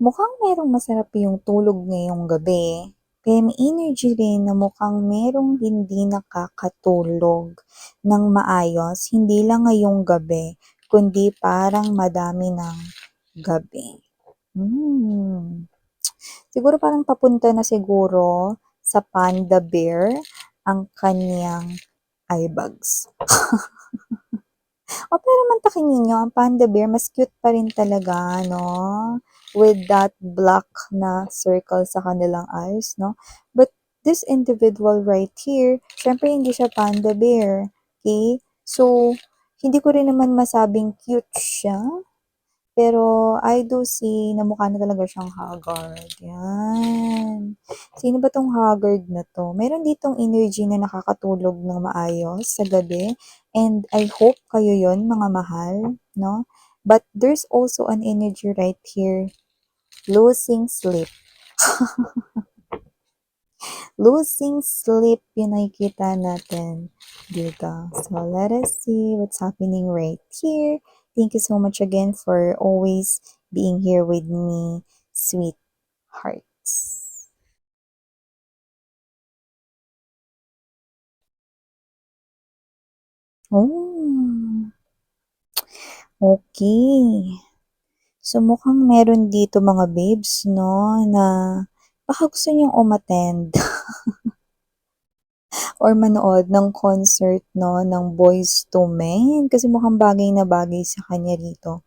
Mukhang merong masarap yung tulog ngayong gabi. Kaya may energy rin na mukhang merong hindi nakakatulog ng maayos, hindi lang ngayong gabi, kundi parang madami ng gabi. Hmm. Siguro parang papunta na siguro sa panda bear ang kanyang eye bags. O pero mantakin ninyo, ang panda bear, mas cute pa rin talaga, no? With that black na circle sa kanilang eyes, no? But this individual right here, syempre hindi siya panda bear. Okay? So, hindi ko rin naman masabing cute siya. Pero I do see na mukha na talaga siyang haggard. Yan. Sino ba tong haggard na to? Meron ditong energy na nakakatulog ng maayos sa gabi. And I hope kayo yon mga mahal, no? But there's also an energy right here. Losing sleep. Losing sleep yung nakikita natin dito. So, let us see what's happening right here. Thank you so much again for always being here with me, sweethearts. Oh, okay. So, mukhang meron dito mga babes, no, na baka gusto niyong umattend or manood ng concert, no, ng Boyz II Men. Kasi mukhang bagay na bagay sa kanya rito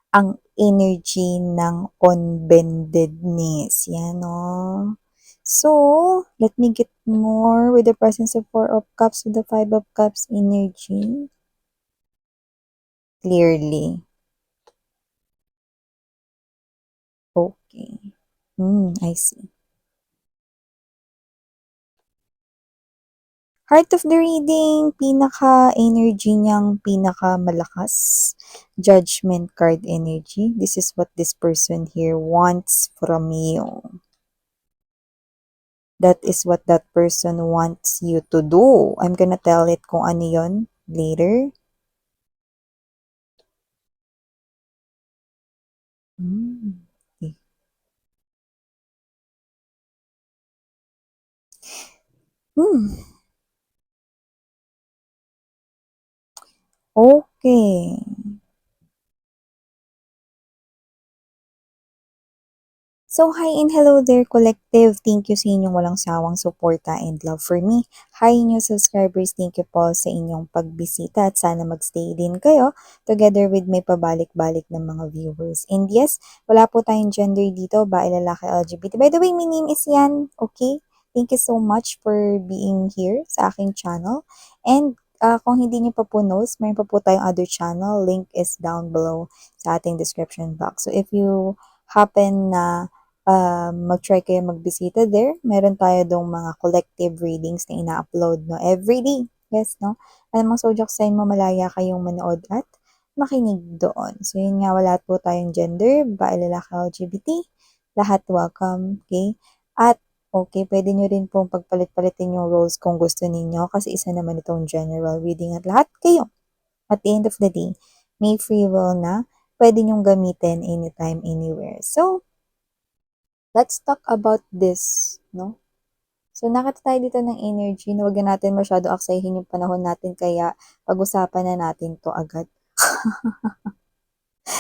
ang energy ng unbendedness. Yan, no? So, let me get more with the presence of Four of Cups with the Five of Cups energy. Clearly. Okay. I see. Heart of the reading, pinaka-energy niyang pinaka-malakas. Judgment card energy. This is what this person here wants from you. That is what that person wants you to do. I'm gonna tell it kung ano yon later. Okay. Hmm. Okay. So, hi and hello there, collective. Thank you sa inyong walang sawang suporta and love for me. Hi, new subscribers. Thank you po sa inyong pagbisita at sana magstay din kayo together with may pabalik-balik ng mga viewers. And yes, wala po tayong gender dito, bae, lalaki, LGBT. By the way, my name is Yan, okay? Thank you so much for being here sa aking channel. And kung hindi niyo pa po knows, mayroon pa po tayong other channel. Link is down below sa ating description box. So if you happen na mag-try kayo magbisita there. Meron tayo dong mga collective readings na ina-upload, no, everyday. Yes, no? Alam mo, zodiac sign mo, malaya kayong manood at makinig doon. So, yun nga, wala po tayong gender, babae, lalaki, LGBT. Lahat welcome, okay? At, okay, pwede nyo rin pong pagpalit-palitin yung roles kung gusto ninyo kasi isa naman itong general reading at lahat kayo. At the end of the day, may free will na pwede nyong gamitin anytime, anywhere. So, let's talk about this, no? So, nakita tayo dito ng energy na huwag na natin masyado aksayahin yung panahon natin kaya pag-usapan na natin to agad.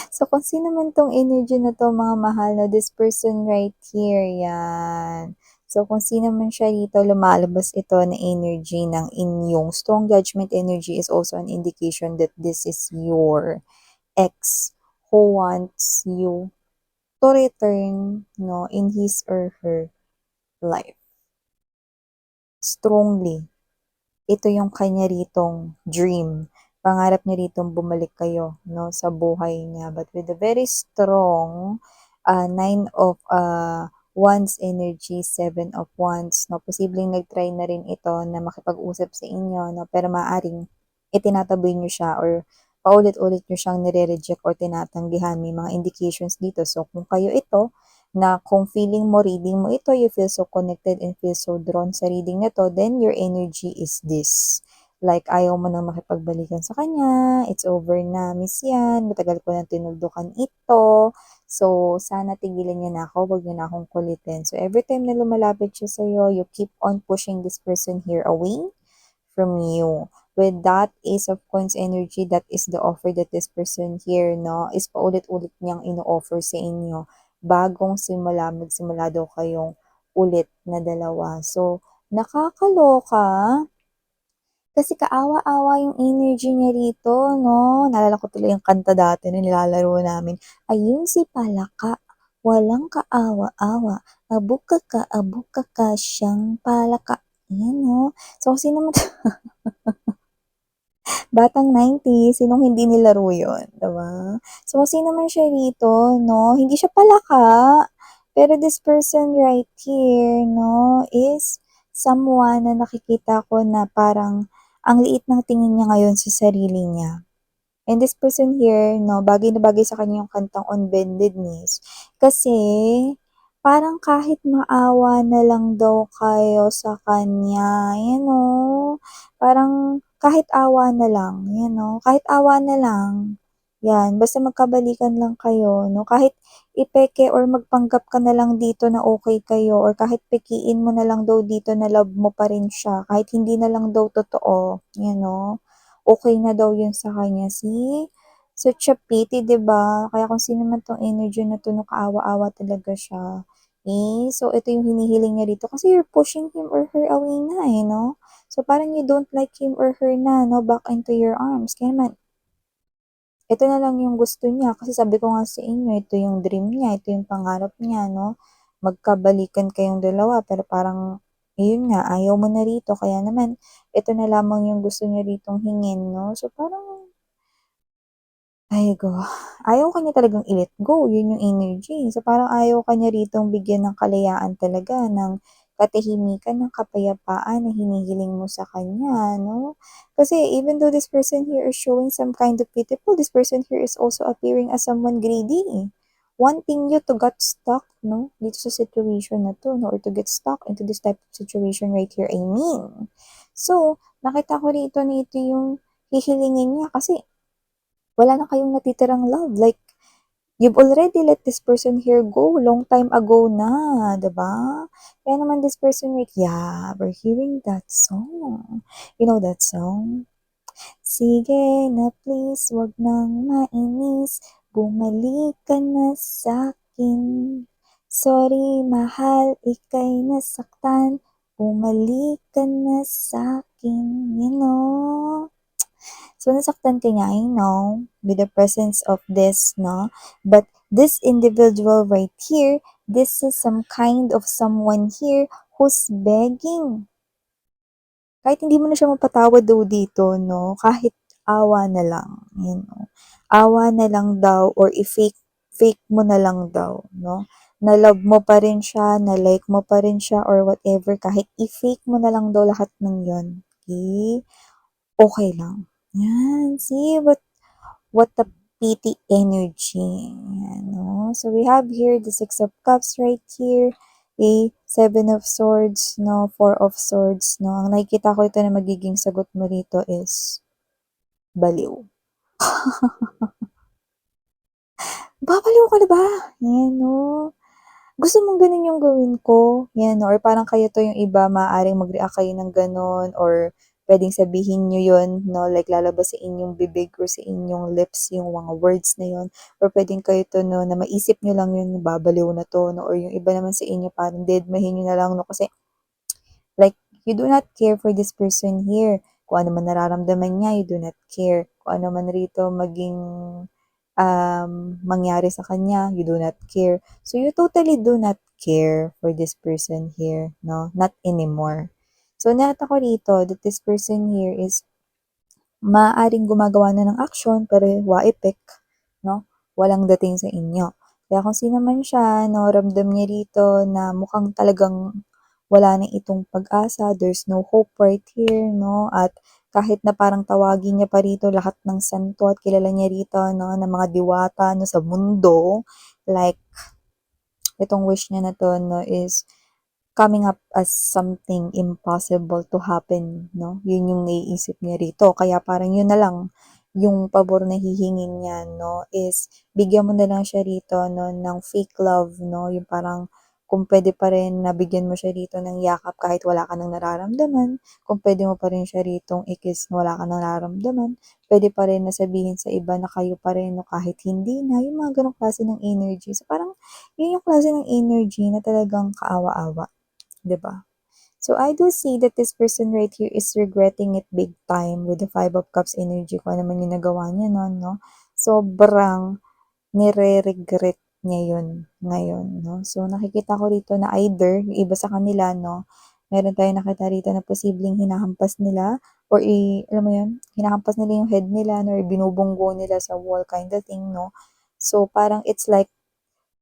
So, kung sino man tong energy na to, mga mahal, na this person right here, yan. So, kung sino man siya dito, lumalabas ito na energy ng inyong strong judgment energy is also an indication that this is your ex who wants you to return, no, in his or her life. Strongly. Ito yung kanya ritong dream. Pangarap niya ritong bumalik kayo, no, sa buhay niya. But with a very strong nine of wands energy, seven of wands, no, posibleng nag-try na rin ito na makipag-usap sa inyo, no, pero maaring itinataboy niyo siya or paulit-ulit niyo siyang nire-reject or tinatanggihan. May mga indications dito. So, kung kayo ito, na kung feeling mo, reading mo ito, you feel so connected and feel so drawn sa reading na to, then your energy is this. Like, ayaw mo nang makipagbalikan sa kanya, it's over na, miss yan, matagal ko nang tinuldukan ito. So, sana tigilan niya na ako, wag niya na akong kulitin. So, every time na lumalapit siya sa'yo, you keep on pushing this person here away from you. With that Ace of Coins energy, that is the offer that this person here, no, is paulit-ulit niyang ino-offer sa inyo. Bagong simula, magsimula daw kayong ulit na dalawa. So, nakakaloka kasi kaawa-awa yung energy niya rito, no? Naalala ko tuloy yung kanta dati na nilalaro namin. Ayun si Palaka, walang kaawa-awa. Abuka ka, siyang palaka. Ayan, no? So, kasi naman, batang 90s, sinong hindi nilaro yun, diba? So, kasi naman siya rito, no? Hindi siya palaka. Pero this person right here, no, is someone na nakikita ko na parang ang liit ng tingin niya ngayon sa sarili niya. And this person here, no, bagay na bagay sa kanya yung kantang On Bended Knees. Kasi, parang kahit maawa na lang daw kayo sa kanya, you know, parang kahit awa na lang, you know, kahit awa na lang. Yan, basta magkabalikan lang kayo, no, kahit ipeke or magpanggap ka na lang dito na okay kayo or kahit pekiin mo na lang daw dito na love mo pa rin siya, kahit hindi na lang daw totoo, you know, okay na daw yun sa kanya. See? Such a pity, 'di ba? Kaya kung sino man 'tong energy na 'to, 'no, kaawa-awa talaga siya. Eh, so ito yung hinihiling niya dito kasi you're pushing him or her away na, eh, 'no? So parang you don't like him or her na, 'no, back into your arms. Kaya naman, ito na lang yung gusto niya kasi sabi ko nga sa inyo, ito yung dream niya, ito yung pangarap niya, 'no? Magkabalikan kayong dalawa pero parang ayun nga, ayaw mo na rito kaya naman ito na lamang yung gusto niya ritong hingin, 'no? So parang ay go. Ayaw ka niya talagang i-let go, yun yung energy. So, parang ayaw ka niya ritong bigyan ng kalayaan talaga, ng katahimikan, ng kapayapaan na hinihiling mo sa kanya, no? Kasi even though this person here is showing some kind of pitiful, this person here is also appearing as someone greedy. Wanting you to get stuck, no? Dito sa situation na to, no? Or to get stuck into this type of situation right here, I mean. So, nakita ko rito na ito yung hihilingin niya kasi wala na kayong natitirang love. Like, you've already let this person here go long time ago na, 'di ba? Kaya naman this person like, yeah, we're hearing that song. You know that song? Sige na please, wag nang mainis, bumalik ka na sa'kin. Sorry mahal, ika'y nasaktan, bumalik ka na sa'kin, you know? So, nasaktan ka niya, I know, with the presence of this, no? But this individual right here, this is some kind of someone here who's begging. Kahit hindi mo na siya mapatawad daw dito, no? Kahit awa na lang, you know? Awa na lang daw or i-fake mo na lang daw, no? Na love mo pa rin siya, na like mo pa rin siya or whatever, kahit i-fake mo na lang daw lahat ng yon. Okay? Okay lang. Yan, see what a pity energy. Yan, no? So we have here the Six of Cups right here, a Seven of Swords, no, Four of Swords, no. Ang nakikita ko ito na magiging sagot mo rito is baliw. Babaliw ka na ba? Yan, no. Gusto mong ganun yung gawin ko? Yan, or parang kayo to yung iba, maaaring mag-react kayo ng ganun, or pwedeng sabihin nyo yun, no, like lalabas sa inyong bibig or sa inyong lips yung mga words na yun, or pwedeng kayo to, no, na maisip nyo lang yun, babaliw na to, no, or yung iba naman sa inyo, parang deadmahin nyo na lang, no, kasi like, you do not care for this person here. Kung ano man nararamdaman niya, you do not care. Kung ano man rito maging mangyari sa kanya, you do not care. So, you totally do not care for this person here, no? Not anymore. So, nakita ko rito that this person here is maaaring gumagawa na ng action pero waipik, no? Walang dating sa inyo. Kaya kung sino man siya, no, ramdam niya rito na mukhang talagang wala na itong pag-asa, there's no hope right here, no? At kahit na parang tawagin niya pa rito lahat ng santo at kilala niya rito, no, ng mga diwata, no, sa mundo, like, itong wish niya na to, no, is coming up as something impossible to happen, no? Yun yung naiisip niya rito. Kaya parang yun na lang, yung pabor na hihingin niya, no, is bigyan mo na lang siya rito, no, ng fake love, no? Yung parang kung pwede pa rin nabigyan mo siya rito ng yakap kahit wala ka nang nararamdaman, kung pwede mo pa rin siya ritong ikis na wala ka nang nararamdaman, pwede pa rin na sabihin sa iba na kayo pa rin, no, kahit hindi na, yung mga ganong klase ng energy. So parang yun yung klase ng energy na talagang kaawa-awa. 'Di ba? So I do see that this person right here is regretting it big time with the Five of Cups energy kung ano man yung nagawa niya nun, no? Sobrang nire-regret niya yun ngayon, no? So nakikita ko rito na either yung iba sa kanila, no, meron tayong nakita rito na posibleng hinahampas nila or alam mo yun, hinahampas nila yung head nila no, or binubunggo nila sa wall kind of thing, no? So parang it's like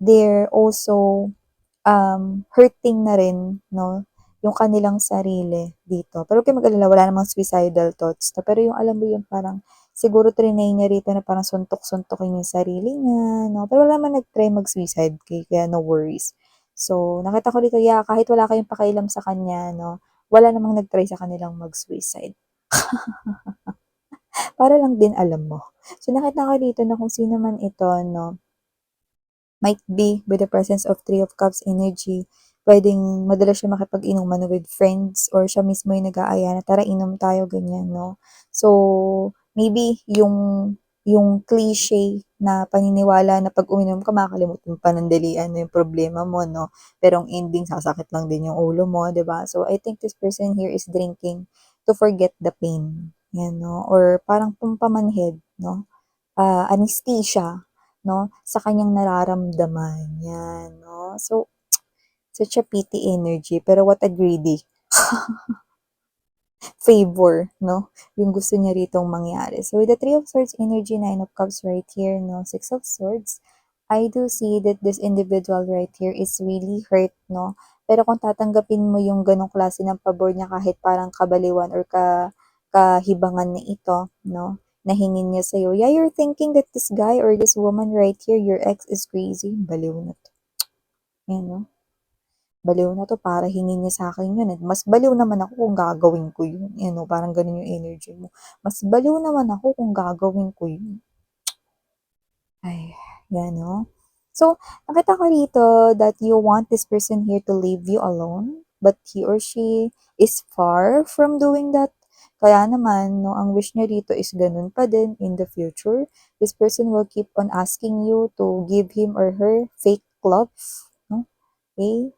they're also hurting na rin, no, yung kanilang sarili dito. Pero huwag kayong mag-alala, wala namang suicidal thoughts. No? Pero yung alam mo yung parang, siguro trinay niya rito na parang suntok-suntokin yung sarili niya, no? Pero wala naman nag-try mag-suicide, kaya no worries. So, nakita ko dito, yeah, kahit wala kayong pakailam sa kanya, no, wala namang nag-try sa kanilang mag-suicide. Para lang din alam mo. So, nakita ko dito na kung sino man ito, no, might be with the presence of Three of Cups energy, pwedeng madalas siya makipag-inuman with friends or siya mismo yung nag-aaya na tara inom tayo, ganyan, no? So, maybe yung cliche na paniniwala na pag uminom ka makakalimutan mo panandalian na yung problema mo, no? Pero ang ending, sasakit lang din yung ulo mo, di ba? So, I think this person here is drinking to forget the pain, yan, no? Or parang pampamanhid, no? Anesthesia, no, sa kanyang nararamdaman. Yan, no? So, such a pity energy, pero what a greedy favor, no? Yung gusto niya ritong mangyari. So, with the Three of Swords energy, Nine of Cups right here, no? Six of Swords, I do see that this individual right here is really hurt, no? Pero kung tatanggapin mo yung ganong klase ng pabor niya kahit parang kabaliwan or kahibangan na ito, no? Nahingin niya sa'yo. Yeah, you're thinking that this guy or this woman right here, your ex is crazy. Baliw na to. Yan, no? Baliw na to para hingin niya sa akin yun. Mas baliw naman ako kung gagawin ko yun. Yan, no? Parang ganun yung energy mo. Mas baliw naman ako kung gagawin ko yun. Ay, yan, no? So, nakita ko rito that you want this person here to leave you alone, but he or she is far from doing that. Kaya naman, no, ang wish niya rito is ganun pa din in the future. This person will keep on asking you to give him or her fake love, no? Okay?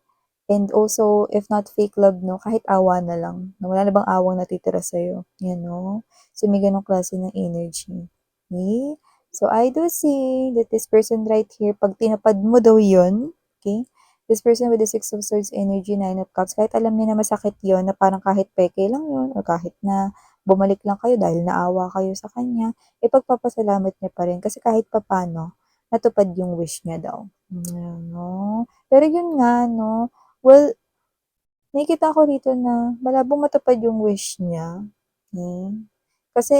And also, if not fake love, no, kahit awa na lang. No, wala na bang awang natitira sa'yo? Yan, no? So, may ganong klase ng energy. Okay? So, I do see that this person right here, pag tinapad mo daw yun, okay? This person with the Six of Swords energy, Nine of Cups, kahit alam niya na masakit yun, na parang kahit peke lang yun, or kahit na bumalik lang kayo dahil naawa kayo sa kanya, ipagpapasalamat niya pa rin. Kasi kahit papano, natupad yung wish niya daw. No? Pero yun nga, no? Well, nakikita ko rito na malabong matupad yung wish niya. Hmm. Kasi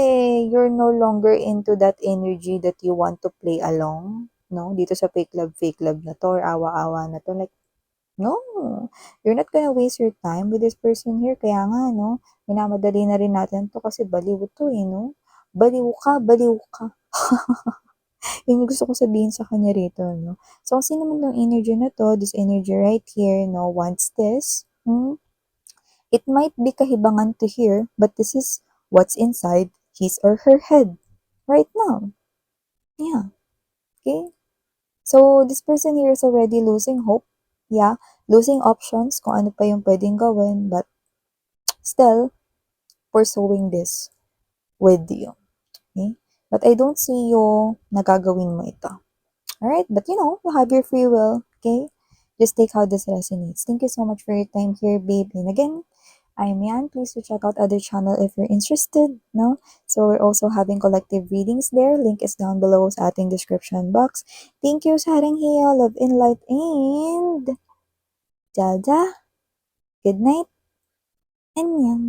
you're no longer into that energy that you want to play along, no? Dito sa fake love na to or awa-awa na to. Like, no, you're not gonna waste your time with this person here. Kaya nga, no, minamadali na rin natin to kasi baliw to eh, no? Baliw ka, baliw ka. Yun yung gusto ko sabihin sa kanya rito, no? So, kasi naman yung energy na to, this energy right here, no, wants this, it might be kahibangan to hear, but this is what's inside his or her head right now. Yeah, okay? So, this person here is already losing hope. Yeah, losing options kung ano pa yung pwedeng gawin, but still pursuing this with you. Okay? But I don't see you nagagawin mo ito. Alright, but you know, you have your free will, okay? Just take how this resonates. Thank you so much for your time here, babe. And again, I'm Yan. Please to check out other channel if you're interested, no? So we're also having collective readings there. Link is down below sa ating description box. Thank you sa haring hiya, love and light, and Jaja. Good night. Annyeong.